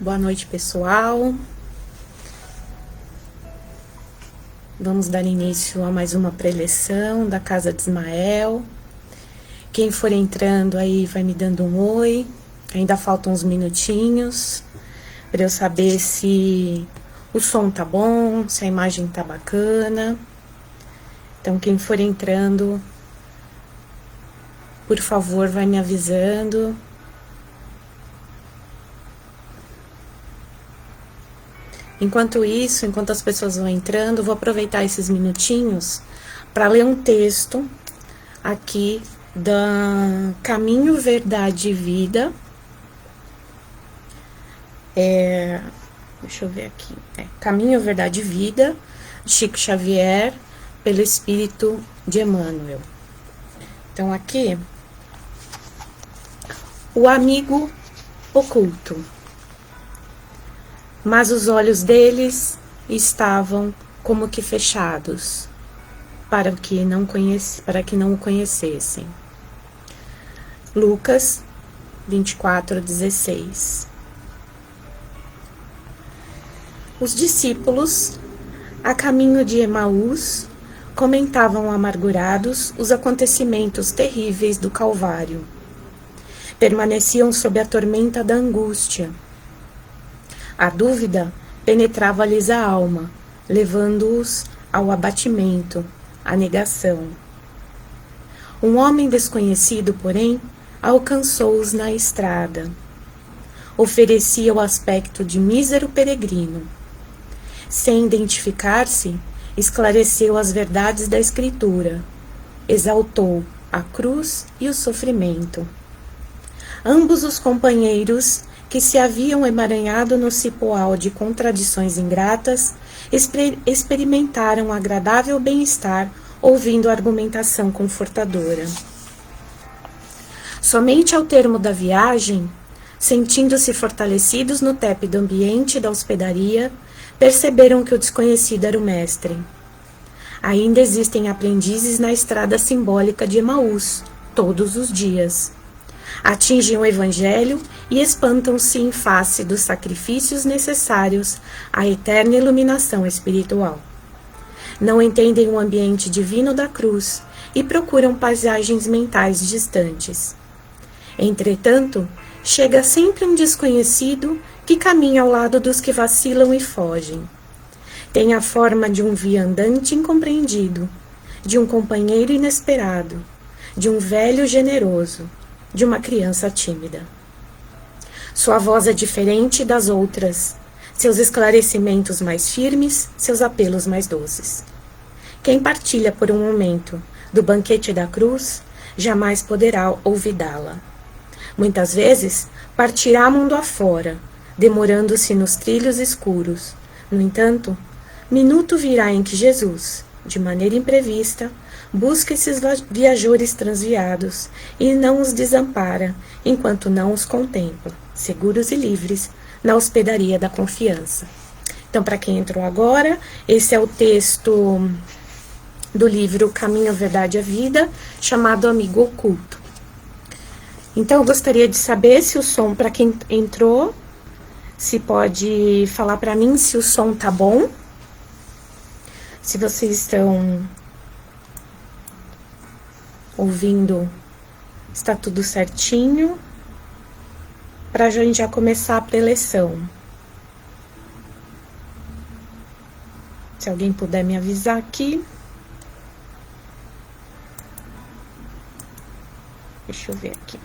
Boa noite, pessoal. Vamos dar início a mais uma preleção da Casa de Ismael. Quem for entrando aí vai me dando um oi. Ainda faltam uns minutinhos para eu saber se o som tá bom, se a imagem tá bacana. Então, quem for entrando, por favor, vai me avisando. Enquanto isso, enquanto as pessoas vão entrando, vou aproveitar esses minutinhos para ler um texto aqui da Caminho, Verdade e Vida. Deixa eu ver aqui. Caminho, Verdade e Vida, Chico Xavier, pelo Espírito de Emmanuel. Então, aqui, o amigo oculto. Mas os olhos deles estavam como que fechados, para que não o conhecessem. Lucas 24:16. Os discípulos, a caminho de Emaús, comentavam amargurados os acontecimentos terríveis do Calvário. Permaneciam sob a tormenta da angústia. A dúvida penetrava-lhes a alma, levando-os ao abatimento, à negação. Um homem desconhecido, porém, alcançou-os na estrada. Oferecia o aspecto de mísero peregrino. Sem identificar-se, esclareceu as verdades da Escritura. Exaltou a cruz e o sofrimento. Ambos os companheiros que se haviam emaranhado no cipoal de contradições ingratas, experimentaram um agradável bem-estar ouvindo a argumentação confortadora. Somente ao termo da viagem, sentindo-se fortalecidos no tépido ambiente da hospedaria, perceberam que o desconhecido era o mestre. Ainda existem aprendizes na estrada simbólica de Emaús, todos os dias. Atingem o Evangelho e espantam-se em face dos sacrifícios necessários à eterna iluminação espiritual. Não entendem o ambiente divino da cruz e procuram paisagens mentais distantes. Entretanto, chega sempre um desconhecido que caminha ao lado dos que vacilam e fogem. Tem a forma de um viandante incompreendido, de um companheiro inesperado, de um velho generoso, de uma criança tímida. Sua voz é diferente das outras, seus esclarecimentos mais firmes, seus apelos mais doces. Quem partilha por um momento do banquete da cruz, jamais poderá olvidá-la. Muitas vezes, partirá mundo afora, demorando-se nos trilhos escuros. No entanto, minuto virá em que Jesus, de maneira imprevista, busca esses viajores transviados e não os desampara, enquanto não os contempla, seguros e livres, na hospedaria da confiança. Então, para quem entrou agora, esse é o texto do livro Caminho, Verdade e Vida, chamado Amigo Oculto. Então, eu gostaria de saber se o som, para quem entrou, se pode falar para mim se o som tá bom, se vocês estão ouvindo, está tudo certinho, para a gente já começar a preleção. Se alguém puder me avisar aqui. Deixa eu ver aqui.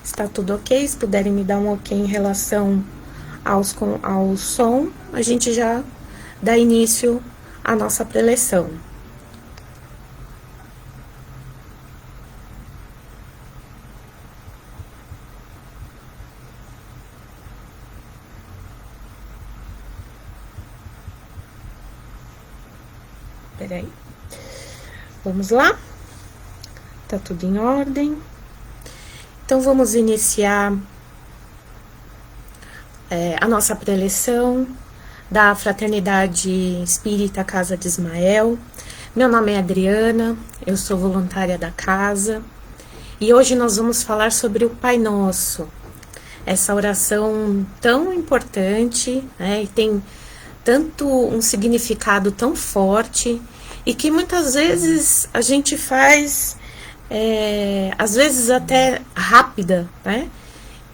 Está tudo ok? Se puderem me dar um ok em relação ao som, a gente já dá início à nossa preleção. Peraí. Vamos lá? Tá tudo em ordem. Então, vamos iniciar a nossa preleção da Fraternidade Espírita Casa de Ismael. Meu nome é Adriana, eu sou voluntária da casa e hoje nós vamos falar sobre o Pai Nosso, essa oração tão importante, né, e tem tanto um significado tão forte e que muitas vezes a gente faz, às vezes até rápida, né,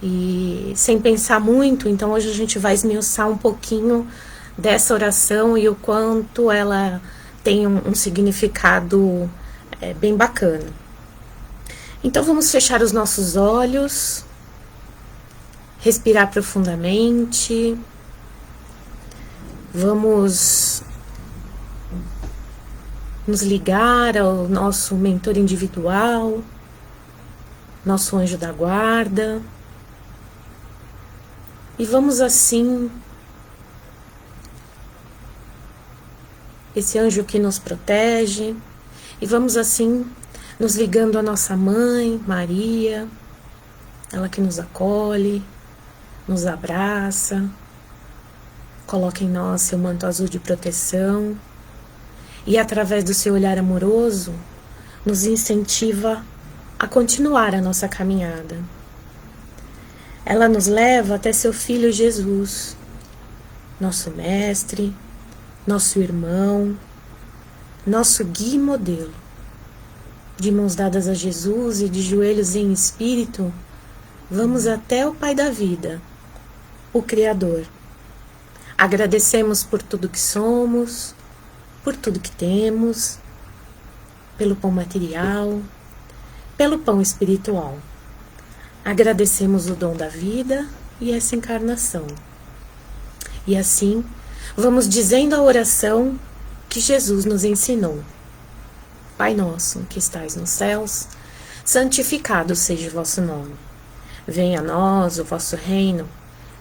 e sem pensar muito. Então hoje a gente vai esmiuçar um pouquinho dessa oração e o quanto ela tem um significado bem bacana. Então vamos fechar os nossos olhos, respirar profundamente, vamos nos ligar ao nosso mentor individual, nosso anjo da guarda, e vamos assim, esse anjo que nos protege, e vamos assim nos ligando à nossa mãe, Maria, ela que nos acolhe, nos abraça, coloca em nós seu manto azul de proteção e através do seu olhar amoroso nos incentiva a continuar a nossa caminhada. Ela nos leva até seu Filho Jesus, nosso mestre, nosso irmão, nosso guia e modelo. De mãos dadas a Jesus e de joelhos em espírito, vamos até o Pai da vida, o Criador. Agradecemos por tudo que somos, por tudo que temos, pelo pão material, pelo pão espiritual. Agradecemos o dom da vida e essa encarnação. E assim, vamos dizendo a oração que Jesus nos ensinou. Pai nosso, que estais nos céus, santificado seja o vosso nome. Venha a nós o vosso reino,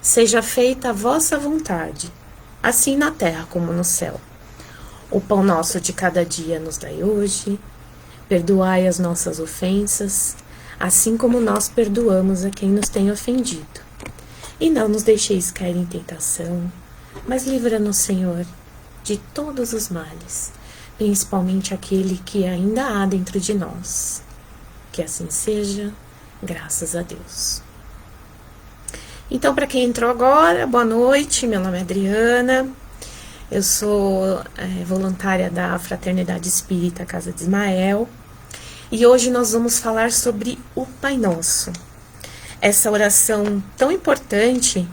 seja feita a vossa vontade, assim na terra como no céu. O pão nosso de cada dia nos dai hoje, perdoai as nossas ofensas, assim como nós perdoamos a quem nos tem ofendido. E não nos deixeis cair em tentação, mas livra-nos, Senhor, de todos os males, principalmente aquele que ainda há dentro de nós. Que assim seja, graças a Deus. Então, para quem entrou agora, boa noite, meu nome é Adriana, eu sou voluntária da Fraternidade Espírita Casa de Ismael, e hoje nós vamos falar sobre o Pai Nosso, essa oração tão importante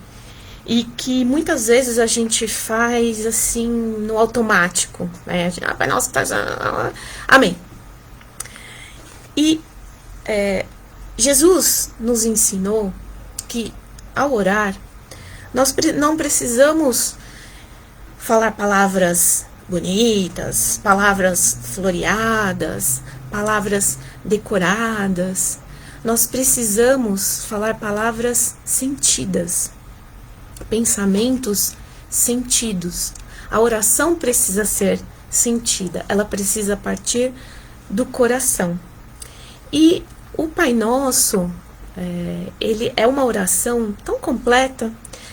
e que muitas vezes a gente faz assim no automático, né? Pai Nosso, tá... Amém. E Jesus nos ensinou que ao orar nós não precisamos falar palavras bonitas, palavras floreadas, palavras decoradas. Nós precisamos falar palavras sentidas, pensamentos sentidos. A oração precisa ser sentida, ela precisa partir do coração. E o Pai Nosso, ele é uma oração tão completa.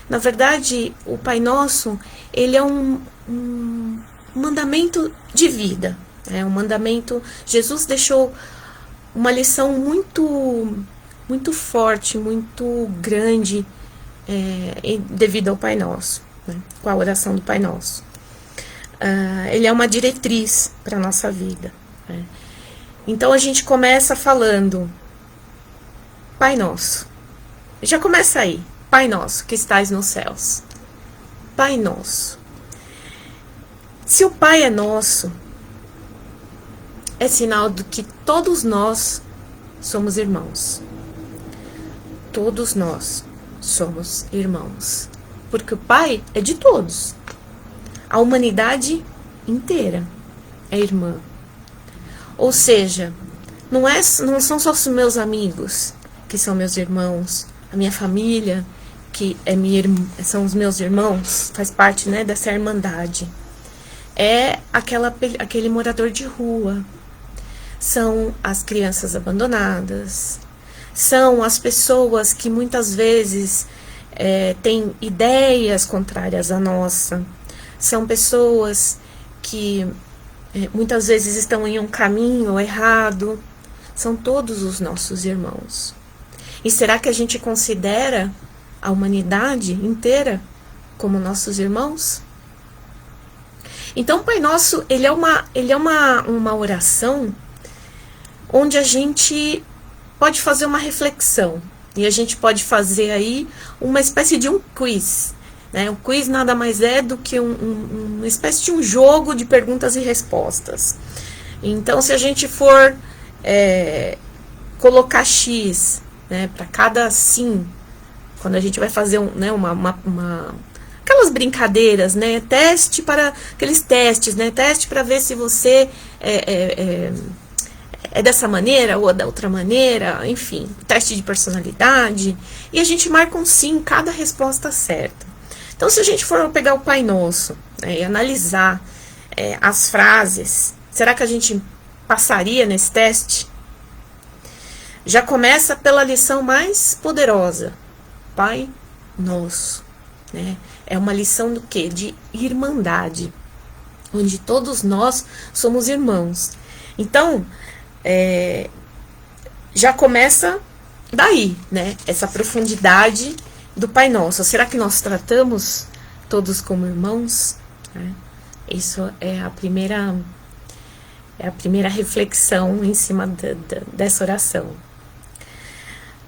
Na verdade, o Pai Nosso, ele é um mandamento de vida. É um mandamento. Jesus deixou uma lição muito forte, muito grande, devido ao Pai Nosso, né, com a oração do Pai Nosso. Ele é uma diretriz para a nossa vida, né. Então a gente começa falando Pai Nosso. Já começa aí. Pai Nosso, que estais nos céus. Pai Nosso. Se o Pai é nosso, é sinal de que todos nós somos irmãos. Todos nós somos irmãos. Porque o Pai é de todos. A humanidade inteira é irmã. Ou seja, não são só os meus amigos que são meus irmãos, a minha família, que são os meus irmãos, faz parte, né, dessa irmandade. É aquele morador de rua, são as crianças abandonadas, são as pessoas que muitas vezes têm ideias contrárias à nossa, são pessoas que muitas vezes estão em um caminho errado, são todos os nossos irmãos. E será que a gente considera a humanidade inteira como nossos irmãos? Então, o Pai Nosso, ele é uma oração onde a gente pode fazer uma reflexão. E a gente pode fazer aí uma espécie de um quiz. Né? O quiz nada mais é do que uma espécie de um jogo de perguntas e respostas. Então, se a gente for colocar X, né, para cada sim, quando a gente vai fazer aquelas brincadeiras, né, teste para aqueles testes, né, teste para ver se você é dessa maneira ou da outra maneira, enfim, teste de personalidade, e a gente marca um sim em cada resposta certa. Então, se a gente for pegar o Pai Nosso, né, e analisar as frases, será que a gente passaria nesse teste? Já começa pela lição mais poderosa, Pai Nosso, né? É uma lição do quê? De irmandade, onde todos nós somos irmãos. Então, já começa daí, né? Essa profundidade do Pai Nosso. Será que nós tratamos todos como irmãos? Isso é a primeira reflexão em cima dessa oração.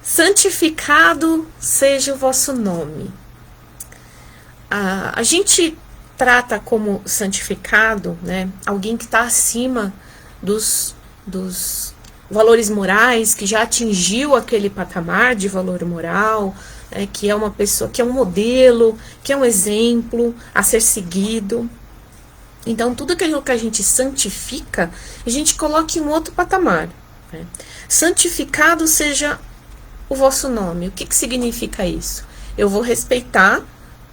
Santificado seja o vosso nome. A gente trata como santificado, né, alguém que está acima dos valores morais, que já atingiu aquele patamar de valor moral, né, que é uma pessoa, que é um modelo, que é um exemplo a ser seguido. Então, tudo aquilo que a gente santifica, a gente coloca em um outro patamar. Né? Santificado seja o vosso nome. O que significa isso? Eu vou respeitar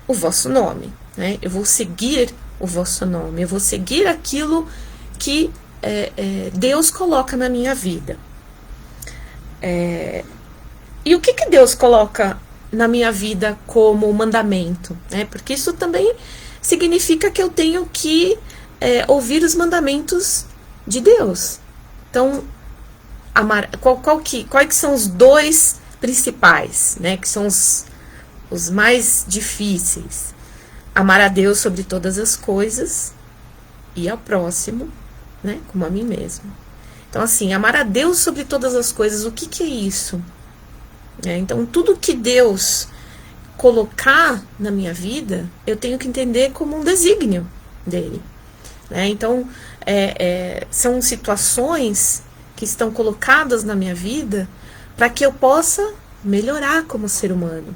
o vosso nome. Né? Eu vou seguir o vosso nome. Eu vou seguir aquilo que Deus coloca na minha vida. E o que Deus coloca na minha vida como mandamento? Né? Porque isso também significa que eu tenho que ouvir os mandamentos de Deus. Então, quais são os dois principais, né, que são os mais difíceis? Amar a Deus sobre todas as coisas e ao próximo, né, como a mim mesmo. Então, assim, amar a Deus sobre todas as coisas, o que é isso? Então, tudo que Deus colocar na minha vida, eu tenho que entender como um desígnio dele. Né? Então, são situações que estão colocadas na minha vida para que eu possa melhorar como ser humano.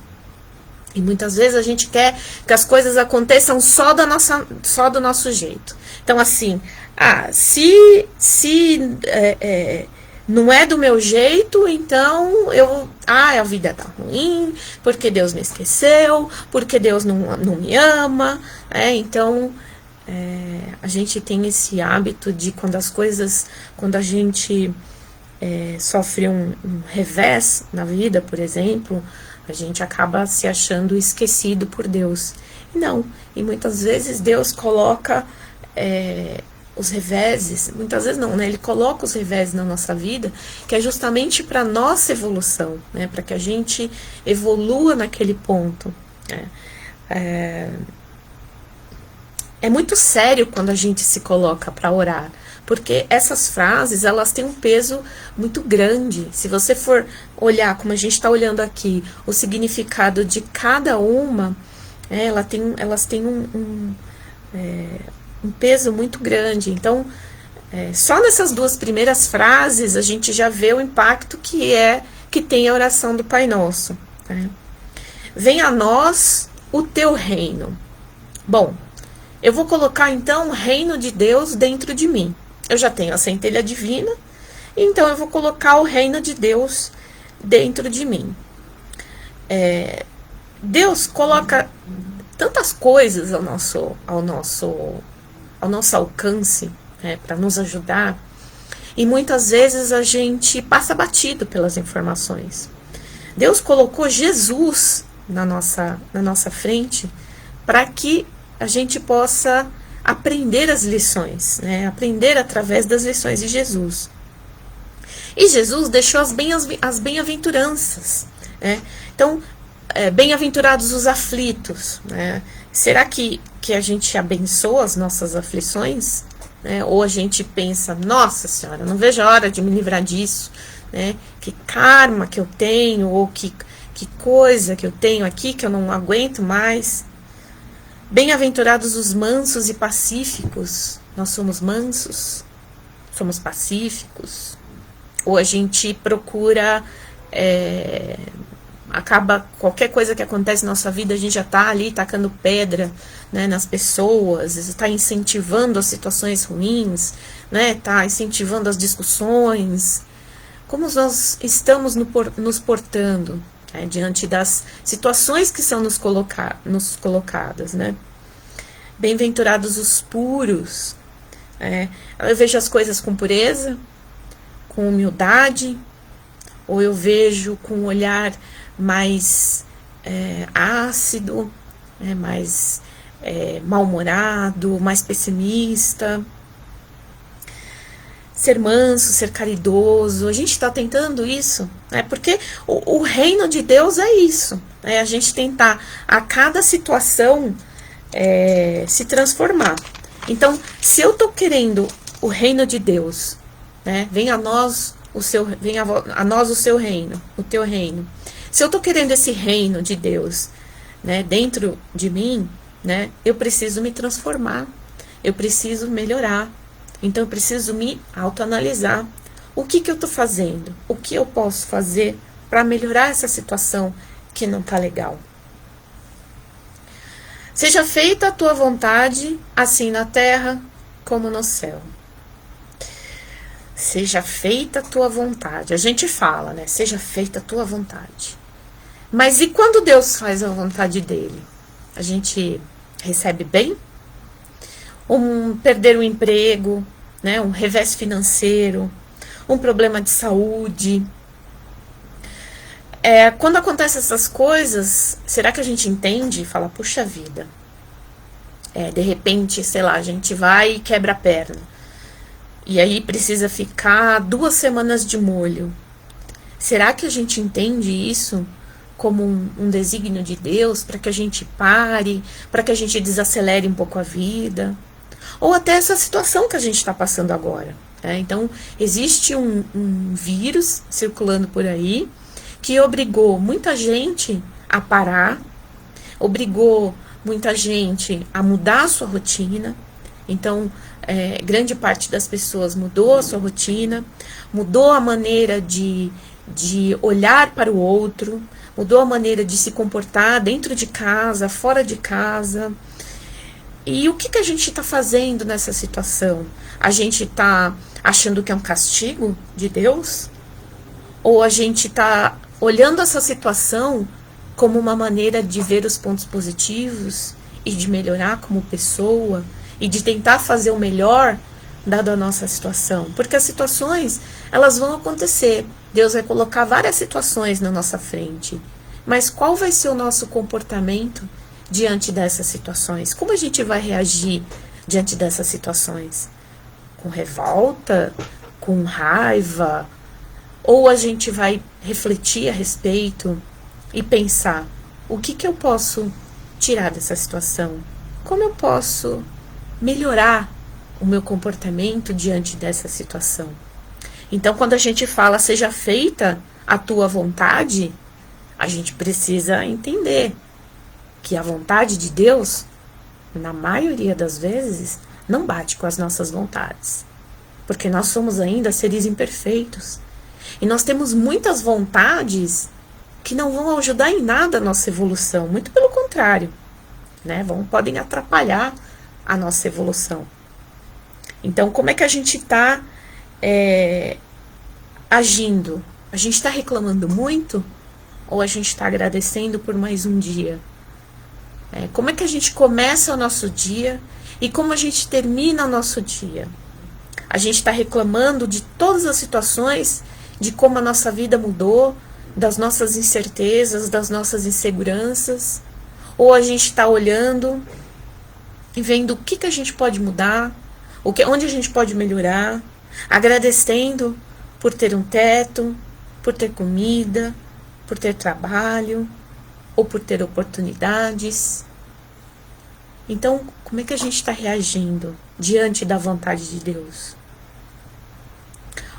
E muitas vezes a gente quer que as coisas aconteçam só do nosso jeito. Então, assim, se não é do meu jeito, então a vida tá ruim, porque Deus me esqueceu, porque Deus não me ama. Então, a gente tem esse hábito de quando a gente sofre um revés na vida, por exemplo, a gente acaba se achando esquecido por Deus. E muitas vezes Deus coloca os reveses, muitas vezes não, né? Ele coloca os reveses na nossa vida, que é justamente para nossa evolução, né? Para que a gente evolua naquele ponto. É muito sério quando a gente se coloca para orar, porque essas frases, elas têm um peso muito grande. Se você for olhar, como a gente está olhando aqui, o significado de cada uma, elas têm um peso muito grande. Então, só nessas duas primeiras frases, a gente já vê o impacto que tem a oração do Pai Nosso. Né? Venha a nós o teu reino. Bom, eu vou colocar então o reino de Deus dentro de mim. Eu já tenho a centelha divina, então eu vou colocar o reino de Deus dentro de mim. Deus coloca tantas coisas ao nosso alcance, para nos ajudar, e muitas vezes a gente passa batido pelas informações. Deus colocou Jesus na nossa frente para que a gente possa aprender as lições, né? Aprender através das lições de Jesus. E Jesus deixou as bem-aventuranças, né? Então, bem-aventurados os aflitos, né? Será que a gente abençoa as nossas aflições? Né? Ou a gente pensa, nossa senhora, não vejo a hora de me livrar disso, né? Que karma que eu tenho, ou que coisa que eu tenho aqui que eu não aguento mais. Bem-aventurados os mansos e pacíficos. Nós somos mansos, somos pacíficos. Ou a gente procura, acaba qualquer coisa que acontece na nossa vida, a gente já está ali tacando pedra, né, nas pessoas, está incentivando as situações ruins, né, está incentivando as discussões. Como nós estamos nos portando, né, diante das situações que são nos colocadas, né? Bem-aventurados os puros. Eu vejo as coisas com pureza, com humildade, ou eu vejo com um olhar mais ácido, mais mal-humorado, mais pessimista. Ser manso, ser caridoso, a gente está tentando isso, né? Porque o reino de Deus é isso, né? A gente tentar a cada situação se transformar. Então, se eu estou querendo o reino de Deus, né? Venha a nós o seu reino, o teu reino. Se eu estou querendo esse reino de Deus, né, dentro de mim, né, eu preciso me transformar, eu preciso melhorar. Então eu preciso me autoanalisar. O que eu estou fazendo? O que eu posso fazer para melhorar essa situação que não está legal? Seja feita a tua vontade, assim na terra como no céu. Seja feita a tua vontade. A gente fala, né? Seja feita a tua vontade. Mas e quando Deus faz a vontade dele? A gente recebe bem? Perder o emprego, né? Um revés financeiro, um problema de saúde. Quando acontecem essas coisas, será que a gente entende e fala, puxa vida? De repente, sei lá, a gente vai e quebra a perna. E aí precisa ficar 2 semanas de molho. Será que a gente entende isso como um desígnio de Deus para que a gente pare, para que a gente desacelere um pouco a vida? Ou até essa situação que a gente está passando agora. Então, existe um vírus circulando por aí que obrigou muita gente a parar, obrigou muita gente a mudar a sua rotina. Então, grande parte das pessoas mudou a sua rotina, mudou a maneira de olhar para o outro, mudou a maneira de se comportar dentro de casa, fora de casa. E o que a gente está fazendo nessa situação? A gente está achando que é um castigo de Deus? Ou a gente está olhando essa situação como uma maneira de ver os pontos positivos e de melhorar como pessoa e de tentar fazer o melhor dado a nossa situação? Porque as situações, elas vão acontecer. Deus vai colocar várias situações na nossa frente. Mas qual vai ser o nosso comportamento diante dessas situações? Como a gente vai reagir diante dessas situações? Com revolta? Com raiva? Ou a gente vai refletir a respeito e pensar, o que eu posso tirar dessa situação? Como eu posso melhorar o meu comportamento diante dessa situação? Então, quando a gente fala, seja feita a tua vontade, a gente precisa entender que a vontade de Deus, na maioria das vezes, não bate com as nossas vontades. Porque nós somos ainda seres imperfeitos. E nós temos muitas vontades que não vão ajudar em nada a nossa evolução. Muito pelo contrário, né? Podem atrapalhar a nossa evolução. Então, como é que a gente está agindo? A gente está reclamando muito? Ou a gente está agradecendo por mais um dia? Como é que a gente começa o nosso dia e como a gente termina o nosso dia? A gente está reclamando de todas as situações, de como a nossa vida mudou, das nossas incertezas, das nossas inseguranças? Ou a gente está olhando e vendo o que a gente pode mudar, onde a gente pode melhorar, agradecendo por ter um teto, por ter comida, por ter trabalho, ou por ter oportunidades. Então, como é que a gente está reagindo diante da vontade de Deus?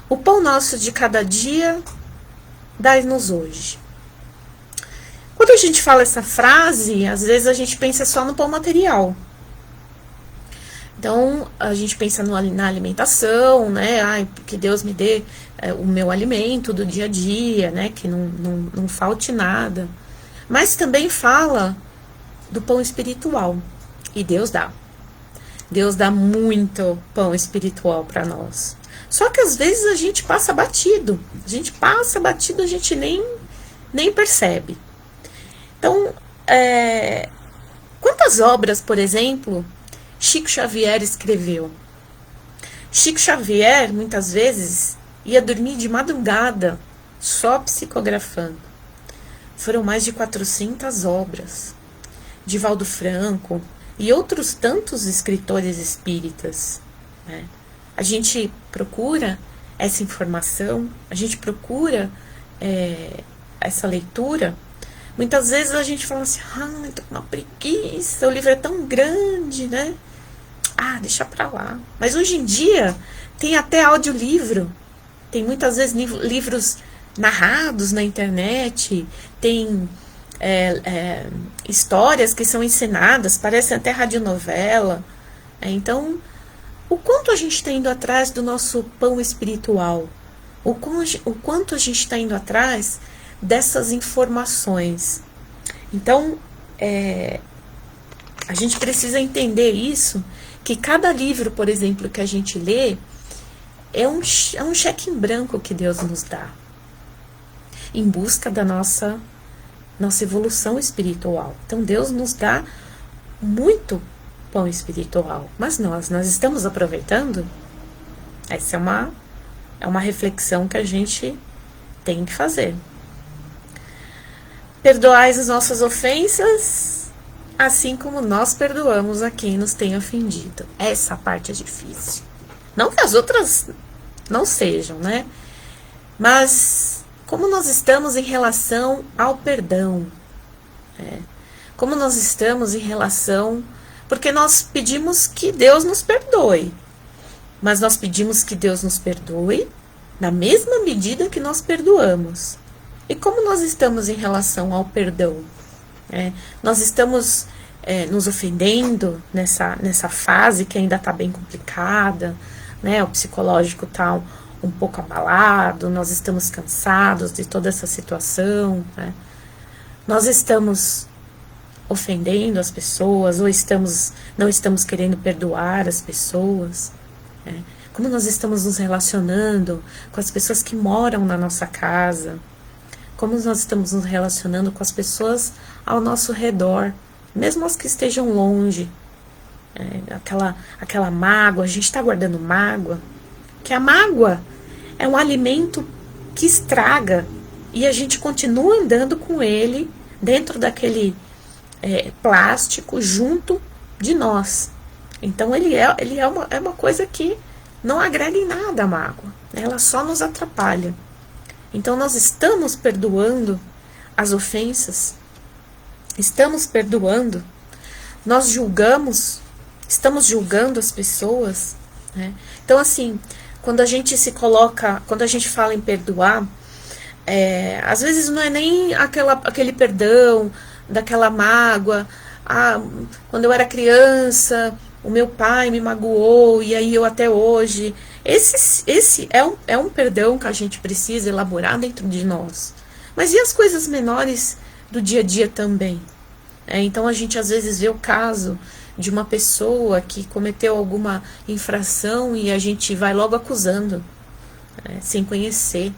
O pão nosso de cada dia, dai-nos hoje. Quando a gente fala essa frase, às vezes a gente pensa só no pão material. Então, a gente pensa na alimentação, né? Ai, que Deus me dê o meu alimento do dia a dia, né? Que não falte nada. Mas também fala do pão espiritual. E Deus dá. Deus dá muito pão espiritual para nós. Só que às vezes a gente passa batido. A gente nem percebe. Então, quantas obras, por exemplo, Chico Xavier escreveu? Chico Xavier, muitas vezes, ia dormir de madrugada, só psicografando. Foram mais de 400 obras. Divaldo Franco e outros tantos escritores espíritas, né? A gente procura essa informação, a gente procura essa leitura. Muitas vezes a gente fala assim, tô com uma preguiça, o livro é tão grande, né? Deixa pra lá. Mas hoje em dia tem até audiolivro, tem muitas vezes livros narrados na internet, tem histórias que são ensinadas, parecem até radionovela. Então, o quanto a gente está indo atrás do nosso pão espiritual? O quanto a gente está indo atrás dessas informações? Então, a gente precisa entender isso, que cada livro, por exemplo, que a gente lê, é um cheque em branco que Deus nos dá, em busca da nossa evolução espiritual. Então, Deus nos dá muito pão espiritual, mas nós estamos aproveitando? Essa é uma reflexão que a gente tem que fazer. Perdoais as nossas ofensas, assim como nós perdoamos a quem nos tem ofendido. Essa parte é difícil. Não que as outras não sejam, né? Mas como nós estamos em relação ao perdão? Como nós estamos em relação... Porque nós pedimos que Deus nos perdoe. Mas nós pedimos que Deus nos perdoe na mesma medida que nós perdoamos. E como nós estamos em relação ao perdão? Nós estamos nos ofendendo nessa fase que ainda está bem complicada, né? O psicológico está um pouco abalado, nós estamos cansados de toda essa situação, né? Nós estamos ofendendo as pessoas, ou não estamos querendo perdoar as pessoas, né? Como nós estamos nos relacionando com as pessoas que moram na nossa casa, como nós estamos nos relacionando com as pessoas ao nosso redor, mesmo as que estejam longe, aquela mágoa, a gente está guardando mágoa, que a mágoa é um alimento que estraga, e a gente continua andando com ele dentro daquele plástico junto de nós. Então ele é uma coisa que não agrega em nada a mágoa, ela só nos atrapalha. Então nós estamos perdoando as ofensas, estamos perdoando, nós estamos julgando as pessoas, né? Então assim, quando a gente fala em perdoar, às vezes não é nem aquele perdão daquela mágoa. Quando eu era criança, o meu pai me magoou, e aí eu até hoje... Esse é um perdão que a gente precisa elaborar dentro de nós. Mas e as coisas menores do dia a dia também? Então a gente às vezes vê o caso de uma pessoa que cometeu alguma infração e a gente vai logo acusando, sem conhecer,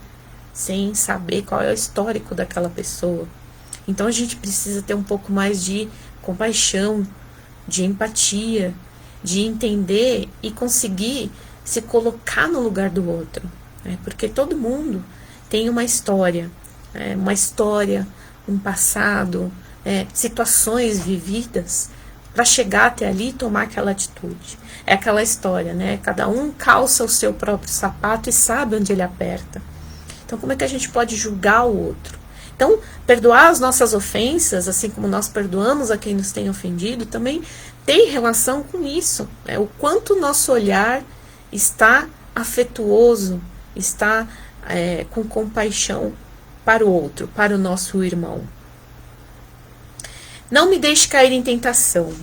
sem saber qual é o histórico daquela pessoa. Então a gente precisa ter um pouco mais de compaixão, de empatia, de entender e conseguir se colocar no lugar do outro, porque todo mundo tem uma história, um passado, situações vividas para chegar até ali e tomar aquela atitude. É aquela história, né? Cada um calça o seu próprio sapato e sabe onde ele aperta. Então, como é que a gente pode julgar o outro? Então, perdoar as nossas ofensas, assim como nós perdoamos a quem nos tem ofendido, também tem relação com isso. Né? O quanto o nosso olhar está afetuoso, está com compaixão para o outro, para o nosso irmão. Não me deixe cair em tentação.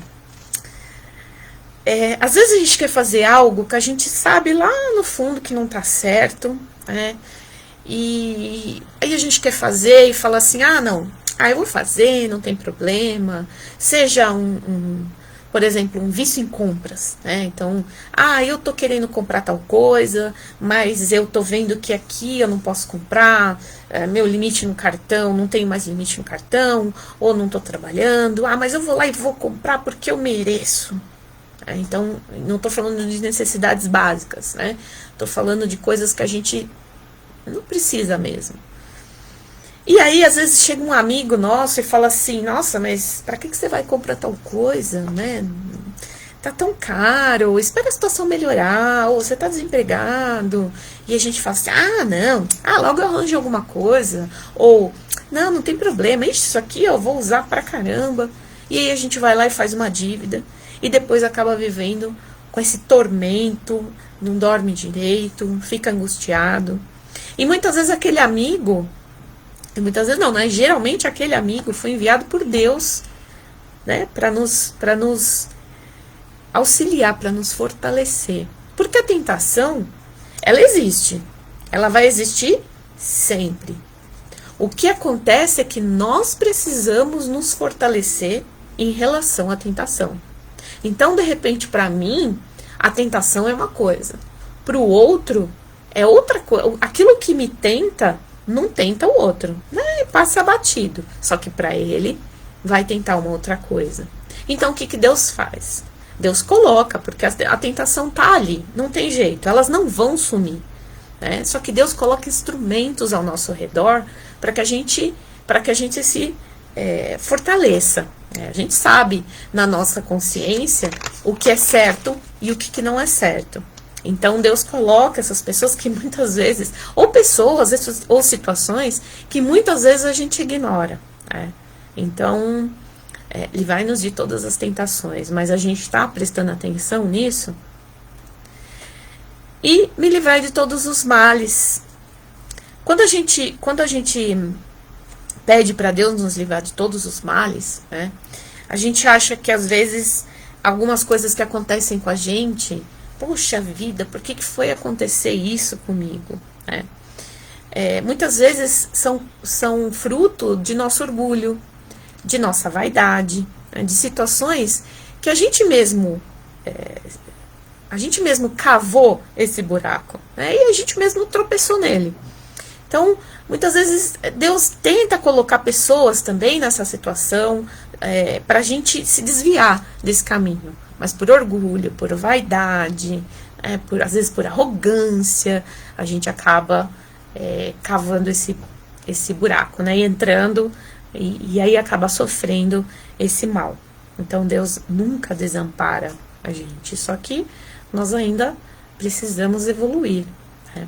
Às vezes a gente quer fazer algo que a gente sabe lá no fundo que não está certo, né? E aí a gente quer fazer e fala assim, não, eu vou fazer, não tem problema. Seja por exemplo, um vício em compras, né? Então, eu tô querendo comprar tal coisa, mas eu tô vendo que aqui eu não posso comprar, meu limite no cartão, não tenho mais limite no cartão, ou não tô trabalhando, mas eu vou lá e vou comprar porque eu mereço. Então, não tô falando de necessidades básicas, né? Tô falando de coisas que a gente não precisa mesmo. E aí, às vezes, chega um amigo nosso e fala assim, nossa, mas pra que você vai comprar tal coisa, né? Tá tão caro, espera a situação melhorar, ou você tá desempregado. E a gente fala assim, não, logo eu arranjo alguma coisa. Ou, não tem problema, isso aqui eu vou usar pra caramba. E aí a gente vai lá e faz uma dívida. E depois acaba vivendo com esse tormento, não dorme direito, fica angustiado. E muitas vezes aquele amigo... E muitas vezes não, né? Geralmente aquele amigo foi enviado por Deus, né? Para nos auxiliar, para nos fortalecer. Porque a tentação, ela existe. Ela vai existir sempre. O que acontece é que nós precisamos nos fortalecer em relação à tentação. Então, de repente, para mim, a tentação é uma coisa. Para o outro, é outra coisa. Aquilo que me tenta... não tenta o outro, né? Passa batido. Só que para ele vai tentar uma outra coisa. Então o que Deus faz? Deus coloca, porque a tentação tá ali, não tem jeito, elas não vão sumir, né? Só que Deus coloca instrumentos ao nosso redor para que a gente se fortaleça. A gente sabe na nossa consciência o que é certo e o que não é certo. Então, Deus coloca essas pessoas que muitas vezes, ou pessoas, ou situações, que muitas vezes a gente ignora. Né? Então, livrai-nos de todas as tentações, mas a gente está prestando atenção nisso. E me livrai de todos os males. Quando a gente pede para Deus nos livrar de todos os males, né, a gente acha que às vezes algumas coisas que acontecem com a gente... Poxa vida, por que foi acontecer isso comigo? Muitas vezes são fruto de nosso orgulho, de nossa vaidade, de situações que a gente mesmo cavou esse buraco, né? E a gente mesmo tropeçou nele. Então, muitas vezes Deus tenta colocar pessoas também nessa situação para a gente se desviar desse caminho. Mas por orgulho, por vaidade, às vezes por arrogância, a gente acaba cavando esse buraco, né? E entrando e aí acaba sofrendo esse mal. Então Deus nunca desampara a gente, só que nós ainda precisamos evoluir. Né?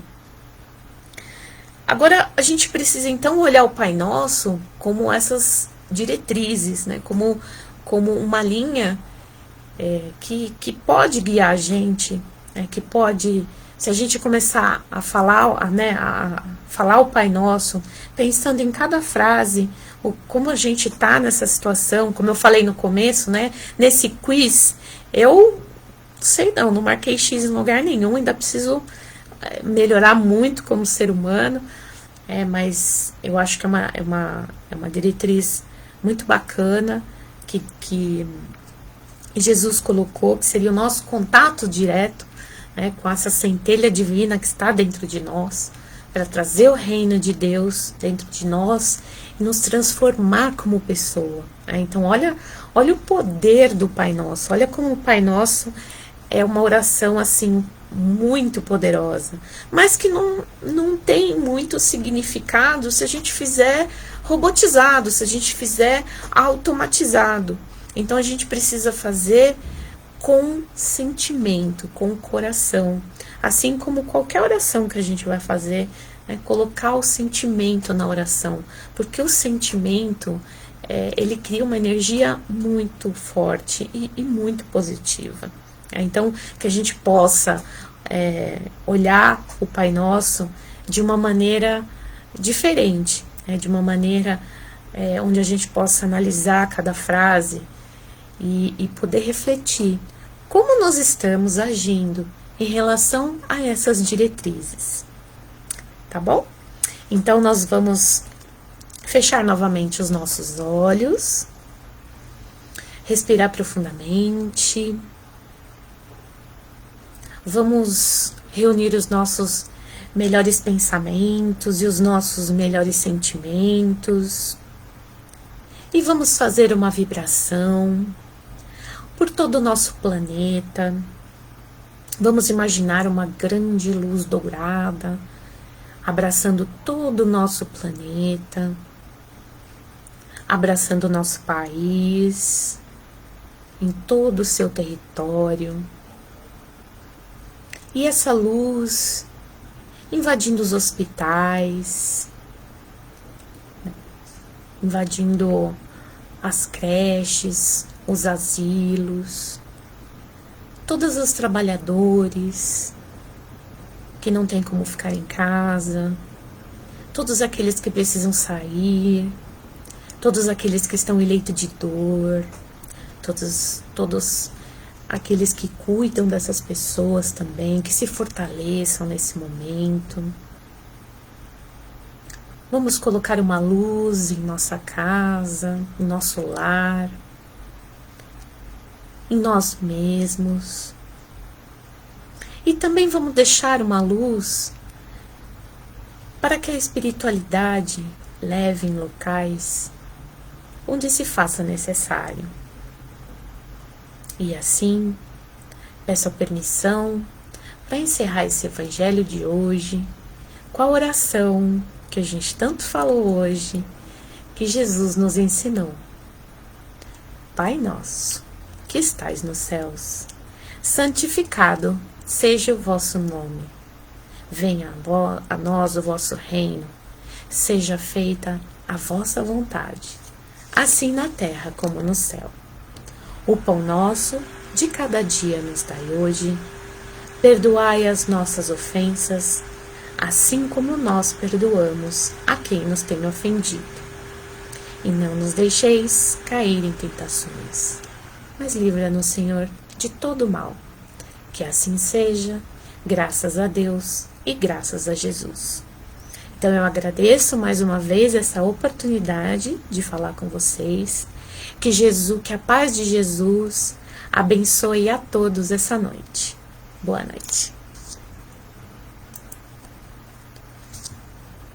Agora a gente precisa então olhar o Pai Nosso como essas diretrizes, né? Como uma linha que pode guiar a gente, que pode, se a gente começar a falar, né, a falar o Pai Nosso, pensando em cada frase, como a gente tá nessa situação, como eu falei no começo, né, nesse quiz, eu sei não marquei X em lugar nenhum, ainda preciso melhorar muito como ser humano, mas eu acho que é uma diretriz muito bacana que Jesus colocou, que seria o nosso contato direto, né, com essa centelha divina que está dentro de nós, para trazer o reino de Deus dentro de nós e nos transformar como pessoa. Né? Então, olha o poder do Pai Nosso, olha como o Pai Nosso é uma oração assim muito poderosa, mas que não tem muito significado se a gente fizer robotizado, se a gente fizer automatizado. Então a gente precisa fazer com sentimento, com o coração. Assim como qualquer oração que a gente vai fazer, né, colocar o sentimento na oração. Porque o sentimento, ele cria uma energia muito forte e muito positiva. Então, que a gente possa olhar o Pai Nosso de uma maneira diferente, né, de uma maneira onde a gente possa analisar cada frase e poder refletir como nós estamos agindo em relação a essas diretrizes, tá bom? Então, nós vamos fechar novamente os nossos olhos, respirar profundamente, vamos reunir os nossos melhores pensamentos e os nossos melhores sentimentos e vamos fazer uma vibração por todo o nosso planeta. Vamos imaginar uma grande luz dourada abraçando todo o nosso planeta, abraçando o nosso país, em todo o seu território. E essa luz invadindo os hospitais, invadindo as creches, os asilos, todos os trabalhadores que não têm como ficar em casa, todos aqueles que precisam sair, todos aqueles que estão em leito de dor, todos aqueles que cuidam dessas pessoas também, que se fortaleçam nesse momento. Vamos colocar uma luz em nossa casa, em nosso lar, em nós mesmos. E também vamos deixar uma luz para que a espiritualidade leve em locais onde se faça necessário. E assim, peço a permissão para encerrar esse evangelho de hoje com a oração que a gente tanto falou hoje, que Jesus nos ensinou. Pai nosso, que estais nos céus, santificado seja o vosso nome. Venha a nós o vosso reino. Seja feita a vossa vontade, assim na terra como no céu. O pão nosso de cada dia nos dai hoje. Perdoai as nossas ofensas, assim como nós perdoamos a quem nos tem ofendido. E não nos deixeis cair em tentações, mas livra-nos, Senhor, de todo mal. Que assim seja, graças a Deus e graças a Jesus. Então eu agradeço mais uma vez essa oportunidade de falar com vocês. Que a paz de Jesus abençoe a todos essa noite. Boa noite.